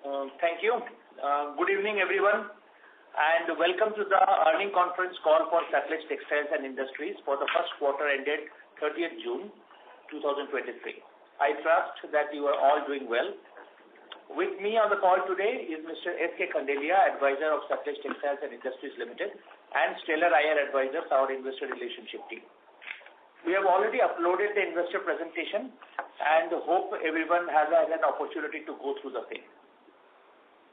Thank you. Good evening, everyone, and welcome to the earning conference call for Sutlej Textiles and Industries for the first quarter ended 30th June 2023. I trust that you are all doing well. With me on the call today is Mr. S.K. Khandelia, advisor of Sutlej Textiles and Industries Limited, and Stellar IR Advisors, our investor relationship team. We have already uploaded the investor presentation and hope everyone has had an opportunity to go through the same.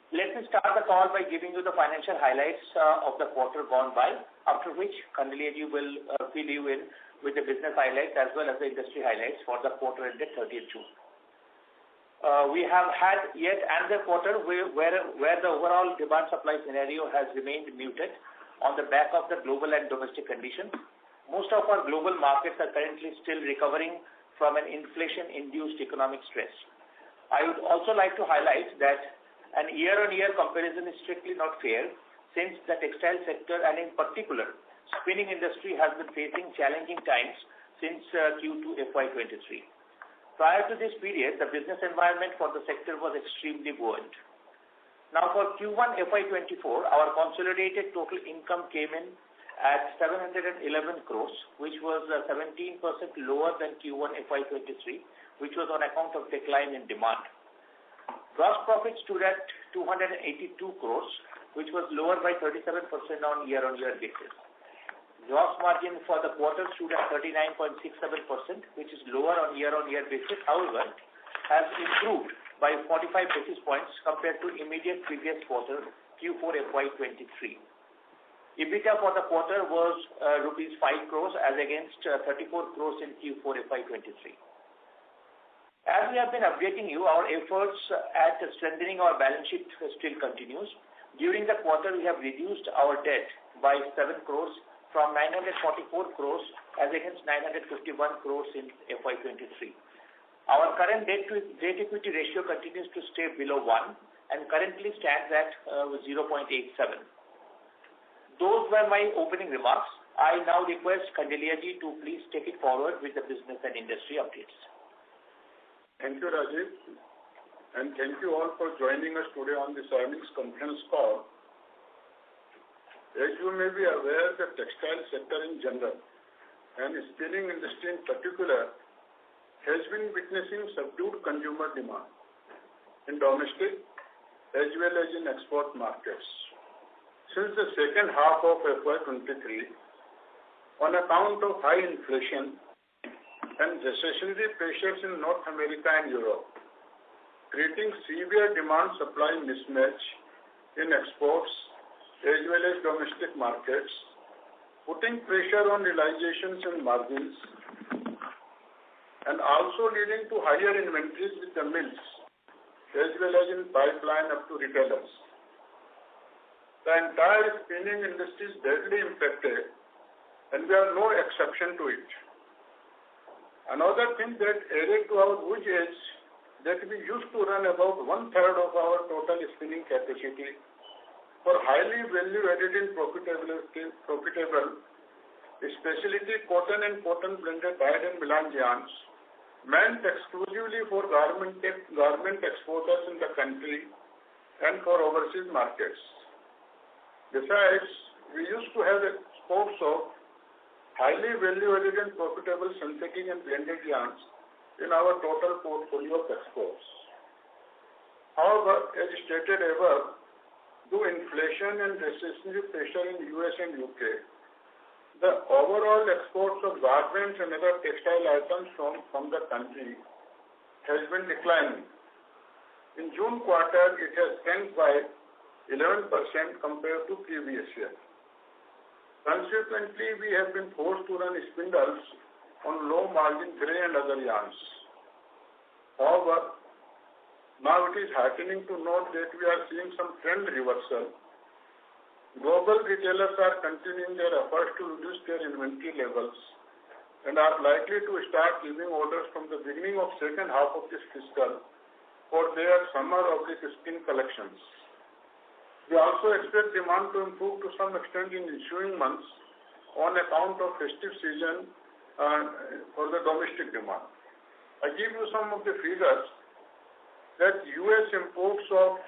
Let me start the call by giving you the financial highlights of the quarter gone by, after which Khandelia ji will fill you in with the business highlights as well as the industry highlights for the quarter ended 30th June. We have had yet another quarter where the overall demand-supply scenario has remained muted on the back of the global and domestic conditions. Most of our global markets are currently still recovering from an inflation-induced economic stress. I would also like to highlight that an year-on-year comparison is strictly not fair, since the textile sector and in particular spinning industry has been facing challenging times since Q2 FY2023. Prior to this period, the business environment for the sector was extremely buoyant. Now for Q1 FY24, our consolidated total income came in at 711 crores, which was 17% lower than Q1 FY23, which was on account of decline in demand. Gross profit stood at 282 crores, which was lower by 37% on year-on-year basis. Gross margin for the quarter stood at 39.67%, which is lower on year-on-year basis. However, has improved by 45 basis points compared to immediate previous quarter, Q4 FY23. EBITDA for the quarter was rupees 5 crores as against 34 crores in Q4 FY23. As we have been updating you, our efforts at strengthening our balance sheet still continues. During the quarter, we have reduced our debt by 7 crores from 944 crores as against 951 crores in FY23. Our current debt-equity ratio continues to stay below 1 and currently stands at 0.87. Those were my opening remarks. I now request Khandelia ji to please take it forward with the business and industry updates. Thank you, Rajiv, and thank you all for joining us today on this earnings conference call. As you may be aware, the textile sector in general and spinning industry in particular has been witnessing subdued consumer demand in domestic as well as in export markets. Since the second half of FY23, on account of high inflation and recessionary pressures in North America and Europe, creating severe demand-supply mismatch in exports as well as domestic markets, putting pressure on realizations and margins, and also leading to higher inventories with the mills as well as in pipeline up to retailers. The entire spinning industry is badly impacted, and we are no exception to it. Another thing that added to our wage is that we used to run about 1/3 of our total spinning capacity for highly value-added and profitable specialty cotton and cotton blended dyed and melange yarns, meant exclusively for garment exporters in the country and for overseas markets. Besides, we used to have exports of highly value-added and profitable synthetic and blended yarns in our total portfolio of exports. However, as stated above, due to inflation and recessionary pressure in US and UK, the overall exports of garments and other textile items from the country has been declining. In June quarter, it has shrunk by 11% compared to previous year. Consequently, we have been forced to run spindles on low margin grey and other yarns. However, now it is heartening to note that we are seeing some trend reversal. Global retailers are continuing their efforts to reduce their inventory levels and are likely to start giving orders from the beginning of second half of this fiscal for their summer oblique spin collections. We also expect demand to improve to some extent in ensuing months on account of festive season for the domestic demand. I give you some of the figures that US imports of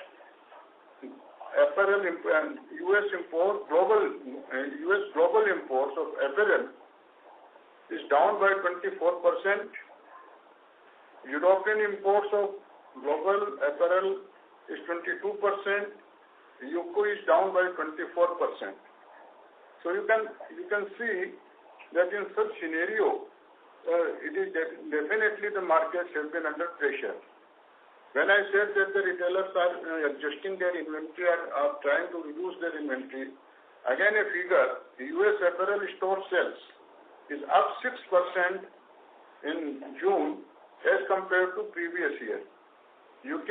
apparel, U.S. import, U.S. global imports of apparel is down by 24%. European imports of global apparel is 22%. UK is down by 24%. So you can see that in such scenario, it is definitely the markets have been under pressure. When I said that the retailers are adjusting their inventory, are trying to reduce their inventory, again a figure, the US apparel store sales is up 6% in June as compared to previous year. UK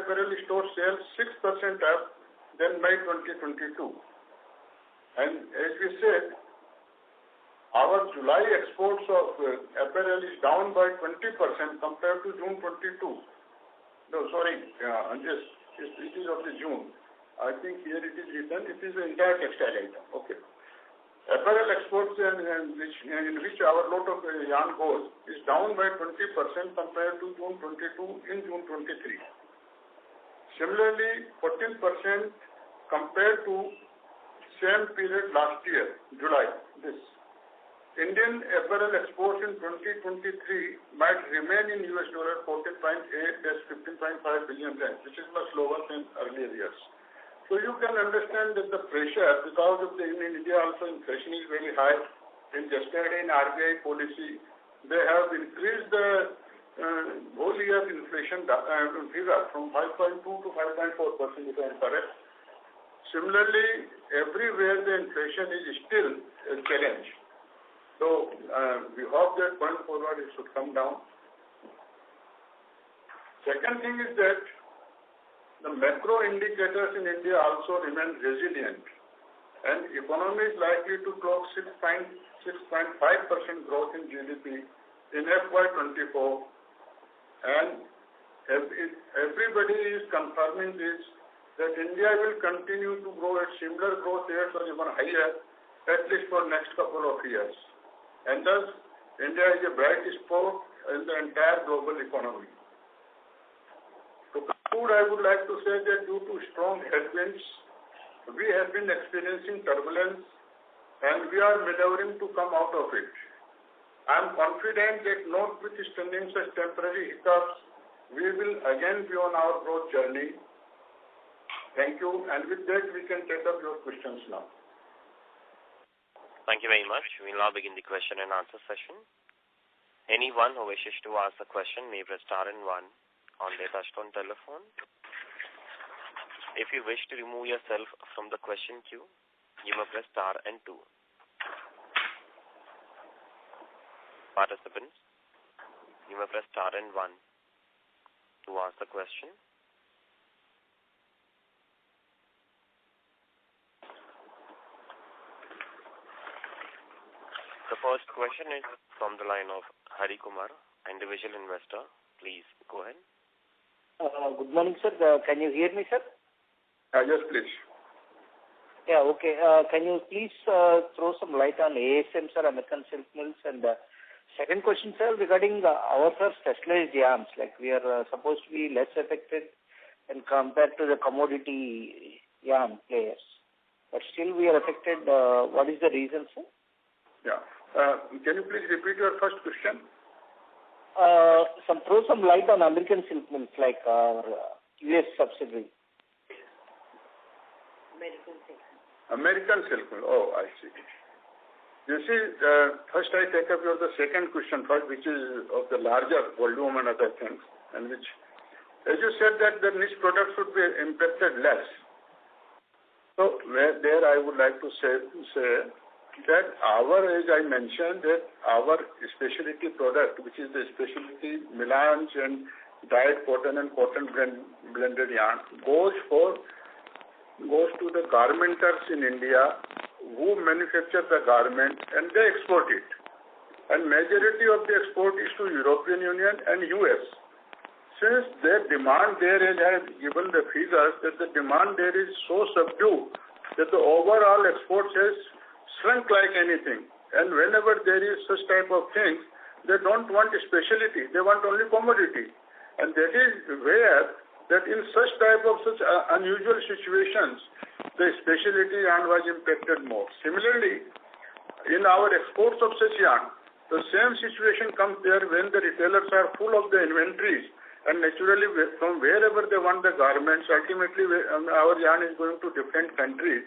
apparel store sales 6% up than by 2022. And as we said, our July exports of apparel is down by 20% compared to June 22. No, sorry, it is of the June. I think here it is written, it is the entire textile item. Okay. Apparel exports in which our lot of yarn goes is down by 20% compared to June 22 in June 23. Similarly, 14% compared to same period last year, July, this. Indian apparel exports in 2023 might remain in US dollar 14.8-15.5 billion range, which is much lower than earlier years. So you can understand that the pressure, because of in India also inflation is very high. In yesterday in RBI policy, they have increased the whole year inflation figure from 5.2 to 5.4%, if I am correct. Similarly, everywhere the inflation is still a challenge. So we hope that going forward it should come down. Second thing is that the macro indicators in India also remain resilient, and economy is likely to clock 6.5% growth in GDP in FY24, and everybody is confirming this, that India will continue to grow at similar growth rates or even higher, at least for next couple of years. And thus, India is a bright spot in the entire global economy. To conclude, I would like to say that due to strong headwinds, we have been experiencing turbulence and we are maneuvering to come out of it. I am confident that notwithstanding such temporary hiccups, we will again be on our growth journey. Thank you, and with that we can take up your questions now. Thank you very much. We will now begin the question and answer session. Anyone who wishes to ask a question may press star and 1 on their touchtone telephone. If you wish to remove yourself from the question queue, you may press star and 2. Participants, you may press star and 1 to ask the question. The first question is from the line of Hari Kumar, individual investor. Please go ahead. Good morning, sir. Can you hear me, sir? Yes, please. Yeah, okay. Can you please throw some light on ASM, sir, American Silk Mills? And second question, sir, regarding our specialized yarns, like we are supposed to be less affected and compared to the commodity yarn players. But still we are affected. What is the reason, sir? Yeah. Can you please repeat your first question? Throw some light on American Silk Mills, like our US subsidiary. American Silk Mill. Oh, I see. You see, first I take up the second question first, which is of the larger volume and other things, and which, as you said, that the niche products should be impacted less. So there I would like to say that as I mentioned, that our specialty product, which is the specialty melange and dyed cotton and cotton blended yarn, goes to the garmenters in India who manufacture the garment and they export it. And majority of the export is to European Union and US. Since their demand there, as I have given the figures, that the demand there is so subdued that the overall exports has shrunk like anything. And whenever there is such type of things, they don't want specialty, they want only commodity. And that is where that in such unusual situations, the specialty yarn was impacted more. Similarly, in our exports of such yarn, the same situation comes there when the retailers are full of the inventories, and naturally from wherever they want the garments, ultimately our yarn is going to different countries.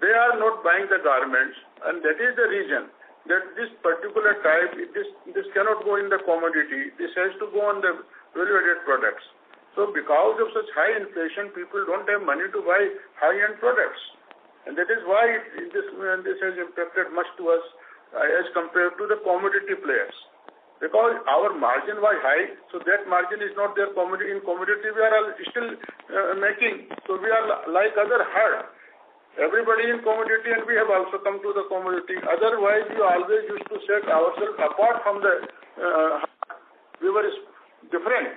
They are not buying the garments, and that is the reason that this particular type, this cannot go in the commodity. This has to go on the value-added products. So because of such high inflation, people don't have money to buy high-end products. And that is why this has impacted much to us as compared to the commodity players. Because our margin was high, so that margin is not there. In commodity, we are still making. So we are like other herd. Everybody in commodity, and we have also come to the commodity. Otherwise, we always used to set ourselves apart from the we were different.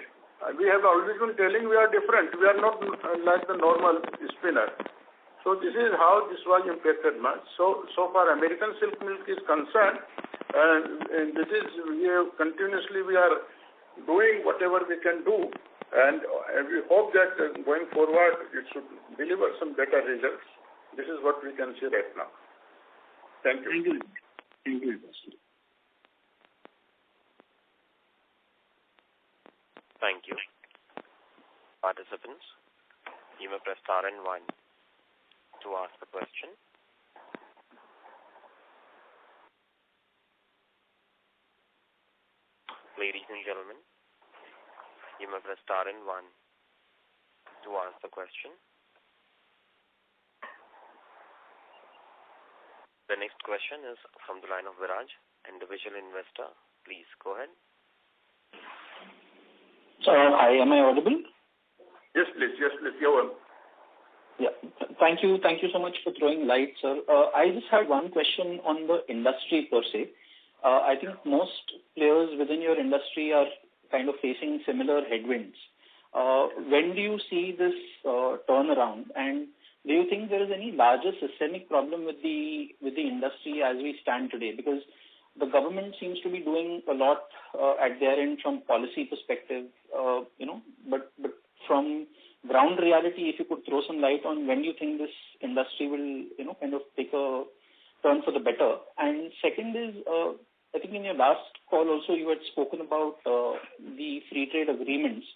We have always been telling we are different. We are not like the normal spinner. So this is how this was impacted much. So far American silk milk is concerned, and this is we are doing whatever we can do, and we hope that going forward it should deliver some better results. This is what we can see right now. Thank you. Thank you. Thank you. Participants, you may press star and 1 to ask the question. Ladies and gentlemen, you may press star and 1 to ask the question. The next question is from the line of Viraj, individual investor. Please go ahead. Hi, am I audible? Yes, please. Go on. Yeah. Thank you so much for throwing light, sir. I just had one question on the industry per se. I think most players within your industry are kind of facing similar headwinds. When do you see this turnaround, and do you think there is any larger systemic problem with the industry as we stand today? Because the government seems to be doing a lot at their end from policy perspective, but from ground reality, if you could throw some light on when you think this industry will, kind of take a turn for the better. And second is, I think in your last call also you had spoken about the free trade agreements.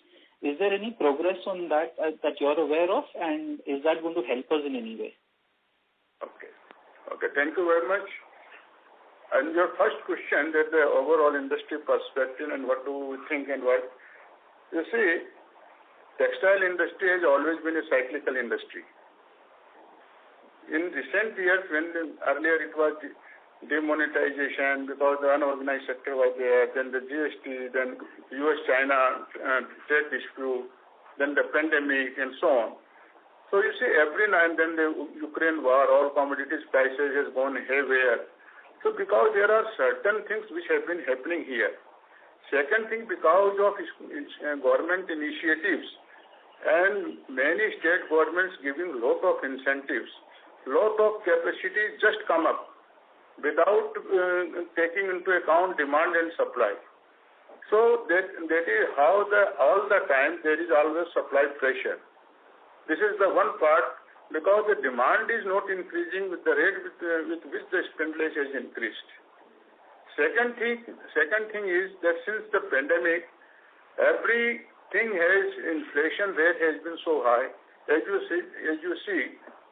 Is there any progress on that that you're aware of, and is that going to help us in any way? Okay. Thank you very much. And your first question, that the overall industry perspective and what do we think and what, you see, textile industry has always been a cyclical industry. In recent years, when earlier it was demonetization because the unorganized sector was there, then the GST, then US-China trade dispute, then the pandemic and so on. So you see, every now and then the Ukraine war, all commodities prices has gone haywire. So because there are certain things which have been happening here. Second thing, because of government initiatives and many state governments giving lot of incentives, lot of capacity just come up without taking into account demand and supply. So that is how all the time there is always supply pressure. This is the one part, because the demand is not increasing with the rate with which the spendage has increased. Second thing is that since the pandemic, everything has inflation rate has been so high. As you see,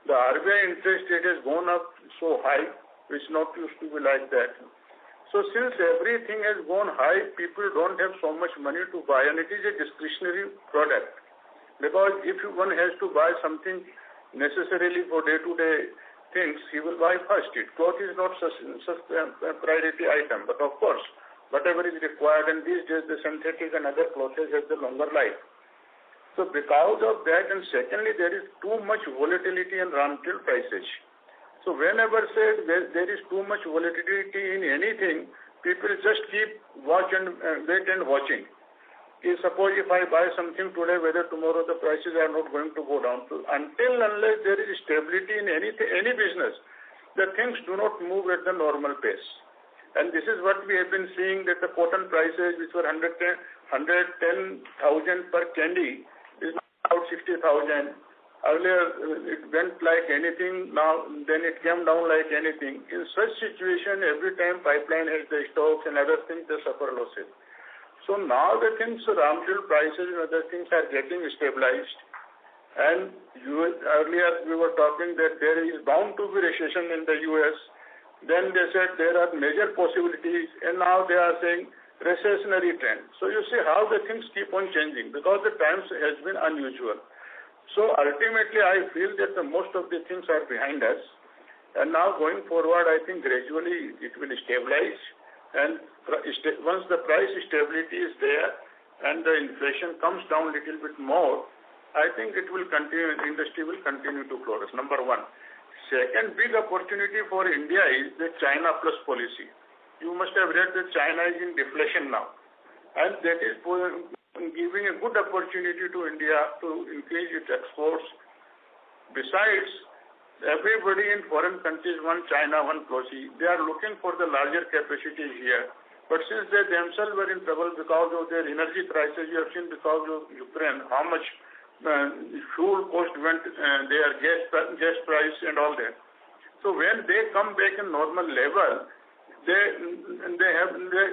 the RBI interest rate has gone up so high, which not used to be like that. So since everything has gone high, people don't have so much money to buy, and it is a discretionary product. Because if one has to buy something necessarily for day-to-day things, he will buy first it. Cloth is not such a priority item, but of course, whatever is required, and these days the synthetic and other clothes has the longer life. So because of that, and secondly, there is too much volatility in raw material prices. So whenever there is too much volatility in anything, people just keep wait and watching. Suppose if I buy something today, whether tomorrow the prices are not going to go down. So unless there is stability in any business, the things do not move at the normal pace. And this is what we have been seeing, that the cotton prices, which were 110,000 per candy, is about 60,000. Earlier, it went like anything. Now, then it came down like anything. In such situation, every time pipeline has the stocks and other things, they suffer losses. So now the things, raw material prices and other things are getting stabilized. And earlier we were talking that there is bound to be recession in the U.S. Then they said there are major possibilities, and now they are saying recessionary trend. So you see how the things keep on changing because the times has been unusual. So ultimately, I feel that the most of the things are behind us. And now going forward, I think gradually it will stabilize. And once the price stability is there and the inflation comes down a little bit more, I think it will continue, the industry will continue to flourish, number one. Second big opportunity for India is the China plus policy. You must have read that China is in deflation now. And that is giving a good opportunity to India to increase its exports. Besides, everybody in foreign countries want China, one policy. They are looking for the larger capacities here. But since they themselves were in trouble because of their energy crisis, you have seen because of Ukraine, how much fuel cost went, their gas price and all that. So when they come back in normal level, they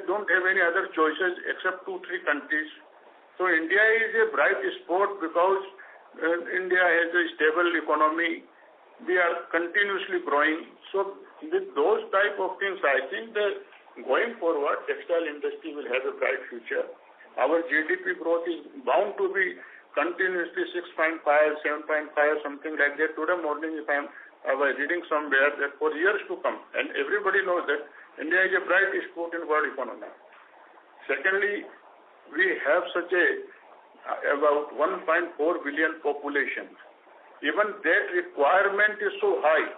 don't have any other choices except 2-3 countries. So India is a bright spot because India has a stable economy. We are continuously growing. So with those type of things, I think that going forward, textile industry will have a bright future. Our GDP growth is bound to be continuously 6.5, 7.5, something like that. Today morning, I was reading somewhere that for years to come, and everybody knows that India is a bright spot in world economy. Secondly, we have such about 1.4 billion population. Even that requirement is so high,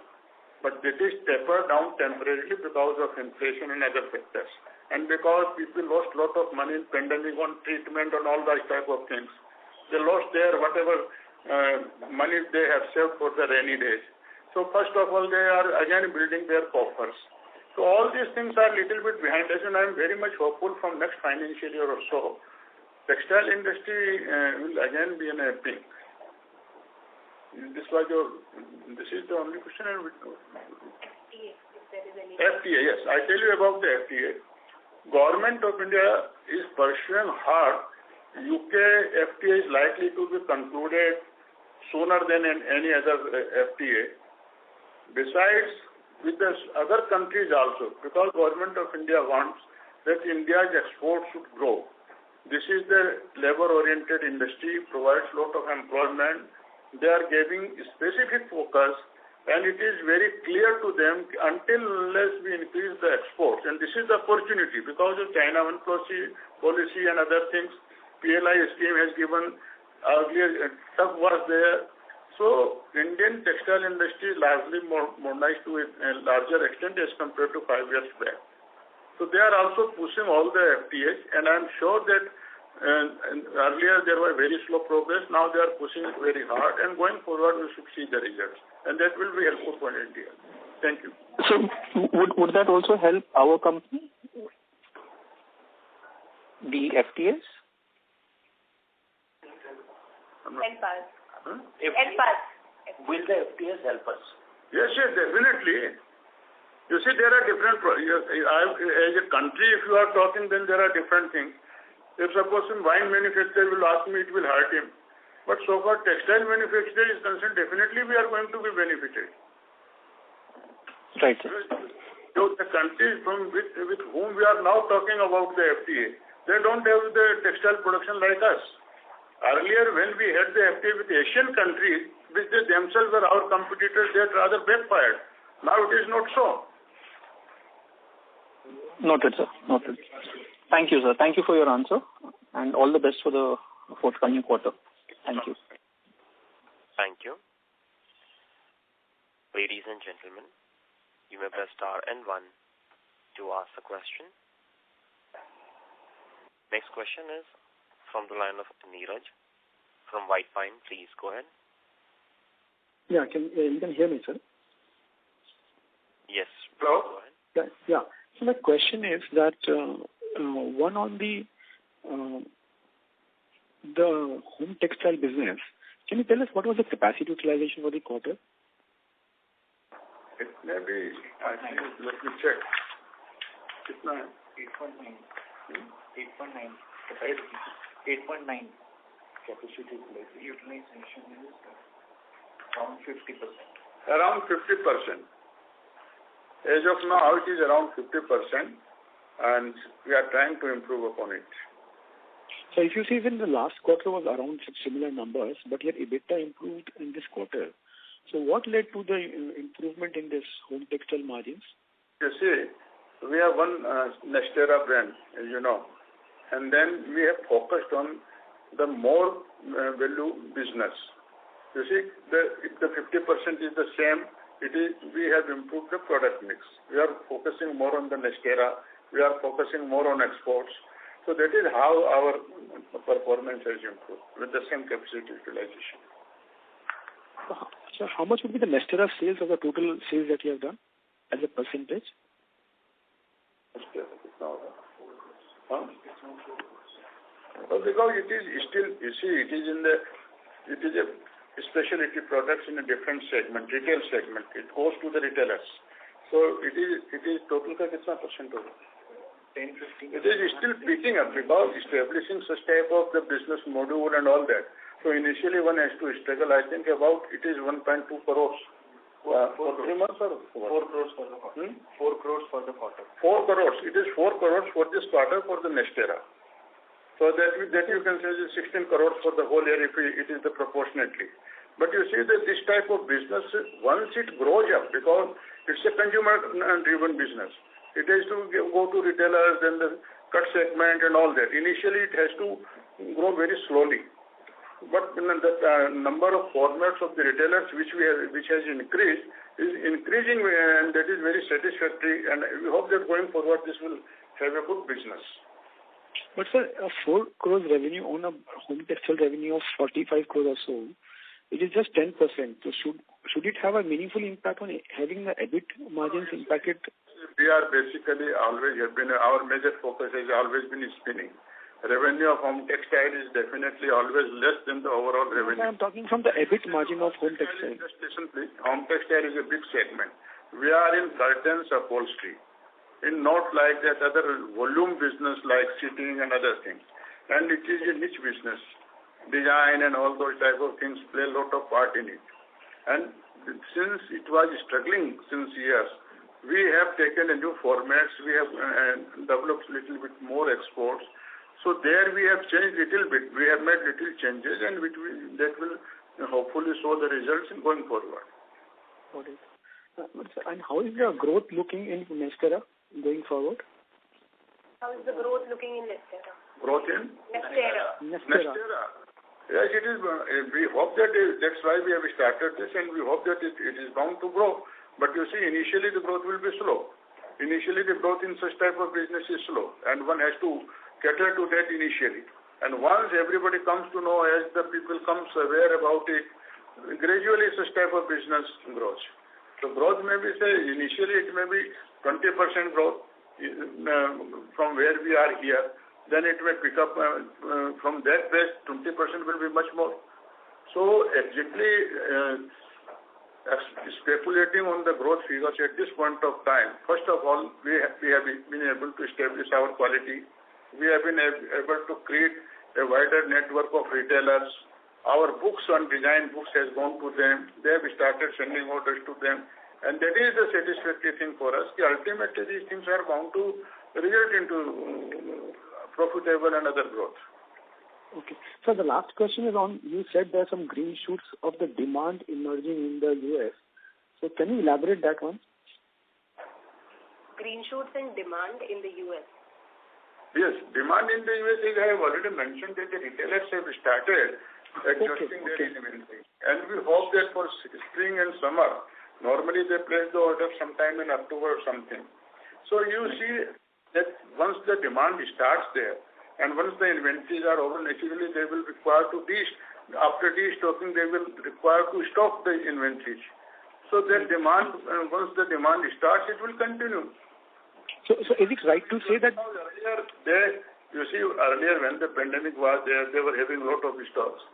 but it is tapered down temporarily because of inflation and other factors. And because people lost a lot of money in pandemic on treatment and all those type of things. They lost their whatever money they have saved for the rainy days. So first of all, they are again building their coffers. So all these things are a little bit behind us, and I am very much hopeful from next financial year or so. Textile industry will again be in a pink. This is the only question. FTA, if there is any. FTA, yes. I tell you about the FTA. Government of India is pursuing hard. UK FTA is likely to be concluded sooner than in any other FTA. Besides, with the other countries also, because Government of India wants that India's export should grow. This is the labor-oriented industry, provides a lot of employment. They are giving specific focus, and it is very clear to them until unless we increase the exports. And this is the opportunity because of China One policy and other things. PLI scheme has given earlier, tough was there. So Indian textile industry is largely modernized to a larger extent as compared to 5 years back. So they are also pushing all the FTAs, and I'm sure that earlier there was very slow progress. Now they are pushing it very hard, and going forward we should see the results, and that will be helpful for India. Thank you. So would that also help our company, the FTAs? Help us. Huh? Help us. Will the FTAs help us? Yes, definitely. You see, there are different, as a country, if you are talking, then there are different things. If suppose some wine manufacturer will ask me, it will hurt him. But so far textile manufacturer is concerned, definitely we are going to be benefited. Right. So the countries with whom we are now talking about the FTA, they don't have the textile production like us. Earlier, when we had the FTA with Asian countries, which they themselves were our competitors, they had rather backfired. Now it is not so. Noted, sir. Noted. Thank you, sir. Thank you for your answer, and all the best for the forthcoming quarter. Thank you. Thank you. Ladies and gentlemen, you may press star and 1 to ask a question. Next question is from the line of Neeraj from White Pine. Please go ahead. Yeah, you can hear me, sir? Yes. Hello? Go ahead. Yeah. So my question is that one on the home textile business. Can you tell us what was the capacity utilization for the quarter? It may be, I think, let me check. 8.9. 8.9 capacity utilization is around 50%. Around 50%. As of now, it is around 50%, and we are trying to improve upon it. So if you see, even the last quarter was around similar numbers, but yet EBITDA improved in this quarter. So what led to the improvement in this home textile margins? You see, we have one Nestera brand, as you know, and then we have focused on the more value business. You see, if the 50% is the same, we have improved the product mix. We are focusing more on the Nestera. We are focusing more on exports. So that is how our performance has improved with the same capacity utilization. So how much would be the Nestera sales of the total sales that you have done as a percentage? Huh? Well, because it is still, you see, it is a specialty products in a different segment, retail segment. It goes to the retailers. So it is total ka kitna percent over? 10-15. It is still picking up because establishing such type of the business module and all that. So initially one has to struggle. I think about it is 1.2 crores. 4 3 months or 4 crores for the quarter. 4 crores for the quarter. 4 crores. It is 4 crores for this quarter for the Nestera. So that you can say is 16 crores for the whole year if it is the proportionately. But you see that this type of business, once it grows up, because it's a consumer-driven business, it has to go to retailers and the cut segment and all that. Initially, it has to grow very slowly. But the number of formats of the retailers which has increased is increasing, and that is very satisfactory. And we hope that going forward, this will have a good business. But sir, a 4 crores revenue on a home textile revenue of 45 crores or so, it is just 10%. So should it have a meaningful impact on having the EBIT margins impacted? We are basically always have been, our major focus has always been spinning. Revenue of home textile is definitely always less than the overall revenue. I am talking from the EBIT margin of home textile. Just listen, please. Home textile is a big segment. We are in curtains upholstery. In not like that other volume business like sitting and other things. And it is a niche business. Design and all those type of things play a lot of part in it. And since it was struggling since years, we have taken a new formats. We have developed a little bit more exports. So there we have changed little bit. We have made little changes and that will hopefully show the results in going forward. Got it. And how is the growth looking in Nestera going forward? How is the growth looking in Nestera? Growth in? Nestera. Yes, it is. We hope that that's why we have started this, and we hope that it is bound to grow. But you see, initially the growth will be slow. Initially the growth in such type of business is slow, and one has to cater to that initially. And once everybody comes to know, as the people comes aware about it, gradually such type of business grows. So growth may be, say, initially it may be 20% growth from where we are here. Then it may pick up from that base, 20% will be much more. So exactly speculating on the growth figures at this point of time, first of all, we have been able to establish our quality. We have been able to create a wider network of retailers. Our books on design books has gone to them. They have started sending orders to them. And that is the satisfactory thing for us. Ultimately, these things are bound to result into profitable and other growth. Okay. So the last question is on, you said there are some green shoots of the demand emerging in the US. So can you elaborate that one? Green shoots in demand in the US. Yes, demand in the US, as I have already mentioned, that the retailers have started adjusting their inventory. And we hope that for spring and summer, normally they place the order sometime in October or something. So you see that once the demand starts there, and once the inventories are over, naturally they will require to after destocking, they will require to stock the inventories. So that demand, once the demand starts, it will continue. So is it right to say that? You see, earlier when the pandemic was there, they were having a lot of stocks.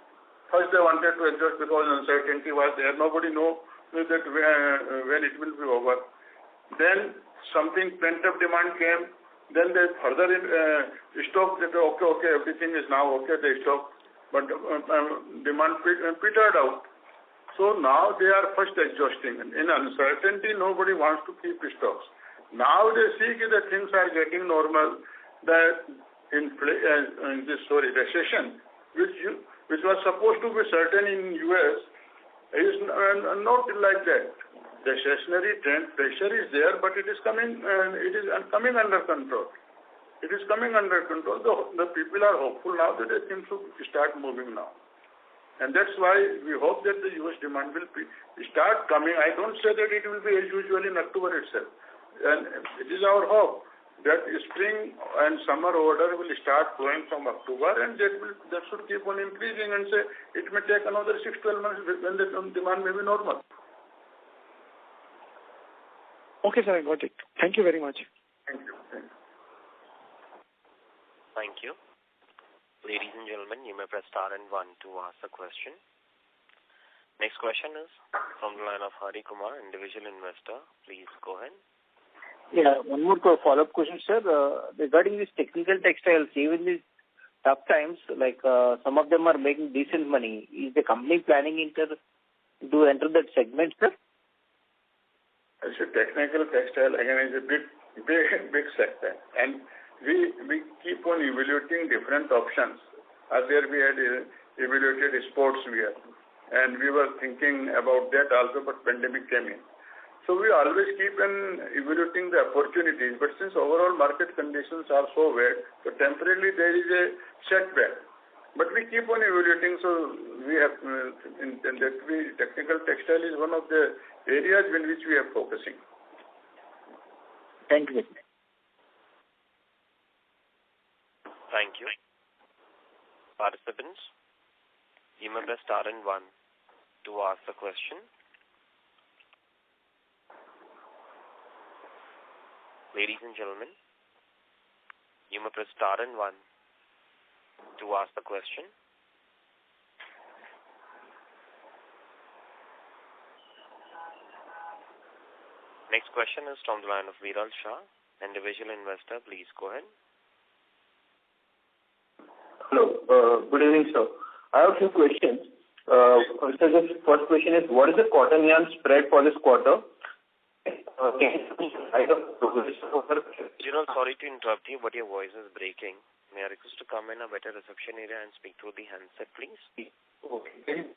First they wanted to adjust because uncertainty was there. Nobody knew that when it will be over. Then something pent-up demand came. Then they further stopped that, okay, everything is now okay, they stopped. But demand petered out. So now they are first adjusting. In uncertainty, nobody wants to keep stocks. Now they see that things are getting normal. That recession, which was supposed to be certain in US, is not like that. Recessionary trend pressure is there, but it is coming under control. It is coming under control. The people are hopeful now that things should start moving now. And that's why we hope that the US demand will start coming. I don't say that it will be as usual in October itself. And it is our hope that spring and summer order will start going from October, and that should keep on increasing, and say it may take another 6-12 months when the demand may be normal. Okay, sir, I got it. Thank you very much. Thank you. Thank you. Ladies and gentlemen, you may press star and 1 to ask a question. Next question is from the line of Hari Kumar, individual investor. Please go ahead. Yeah, one more follow-up question, sir. Regarding these technical textiles, even these tough times, like some of them are making decent money. Is the company planning to enter that segment, sir? As a technical textile, again, is a big sector. And we keep on evaluating different options. Earlier we had evaluated sportswear, and we were thinking about that also, but pandemic came in. So we always keep on evaluating the opportunities, but since overall market conditions are so bad, so temporarily there is a setback. But we keep on evaluating, so we have, technical textile is one of the areas in which we are focusing. Thank you. Thank you. Participants, you may press star and 1 to ask the question. Ladies and gentlemen, you may press star and 1 to ask the question. Next question is from the line of Viral Shah, individual investor. Please go ahead. Hello. Good evening, sir. I have a few questions. So the first question is, what is the cotton yarn spread for this quarter? Sorry to interrupt you, but your voice is breaking. May I request to come in a better reception area and speak through the handset, please? Okay.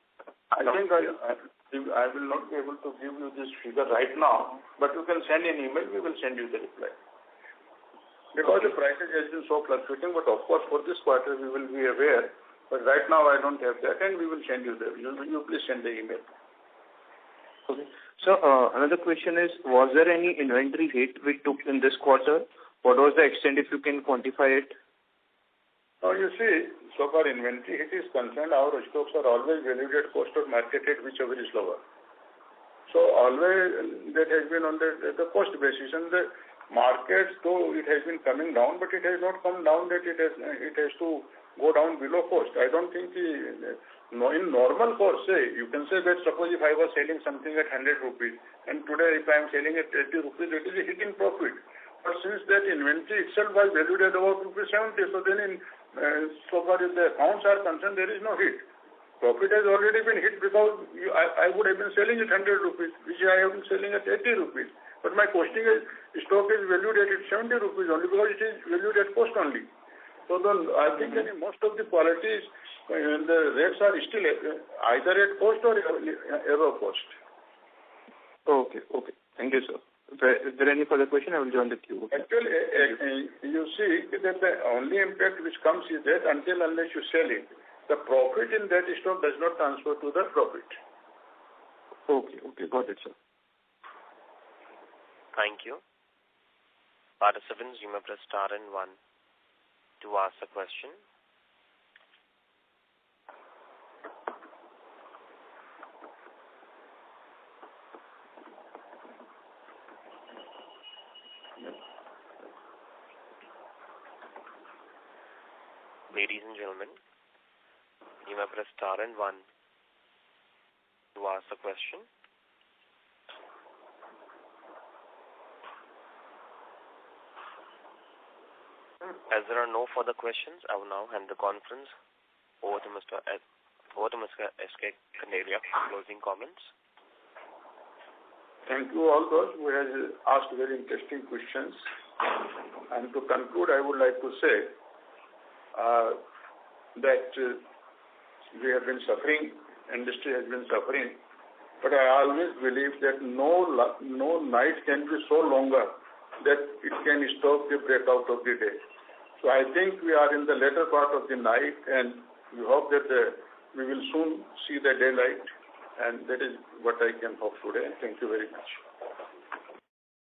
I think I will not be able to give you this figure right now, but you can send an email, we will send you the reply. Because the prices has been so fluctuating, but of course for this quarter we will be aware, but right now I don't have that, and we will send you you please send the email. Okay. So another question is, was there any inventory hit we took in this quarter? What was the extent, if you can quantify it? Now you see, so far inventory hit is concerned, our stocks are always valued at cost or market rate, whichever is lower. So always that has been on the cost basis, and the market, though it has been coming down, but it has not come down that it has to go down below cost. I don't think in normal course, you can say that suppose if I was selling something at 100 rupees, and today if I am selling at 80 rupees, it is a hit in profit. But since that inventory itself was valued at about rupees 70, so then so far as the accounts are concerned, there is no hit. Profit has already been hit because I would have been selling at 100 rupees, which I have been selling at 80 rupees. But my costing stock is valued at 70 rupees only because it is valued at cost only. So I think most of the qualities, the rates are still either at cost or above cost. Okay. Thank you, sir. Is there any further question? I will join the queue. Actually, you see that the only impact which comes is that unless you sell it, the profit in that stock does not transfer to the profit. Okay. Got it, sir. Thank you. Participants, you may press star and 1 to ask a question. Ladies and gentlemen, you you may press star and one to ask a question. As there are no further questions, I will now hand the conference over to Mr. S.K. Kanderia for closing comments. Thank you all those who have asked very interesting questions. And to conclude, I would like to say that we have been suffering, industry has been suffering, but I always believe that no night can be so longer that it can stop the breakout of the day. So I think we are in the later part of the night, and we hope that we will soon see the daylight, and that is what I can hope today. Thank you very much.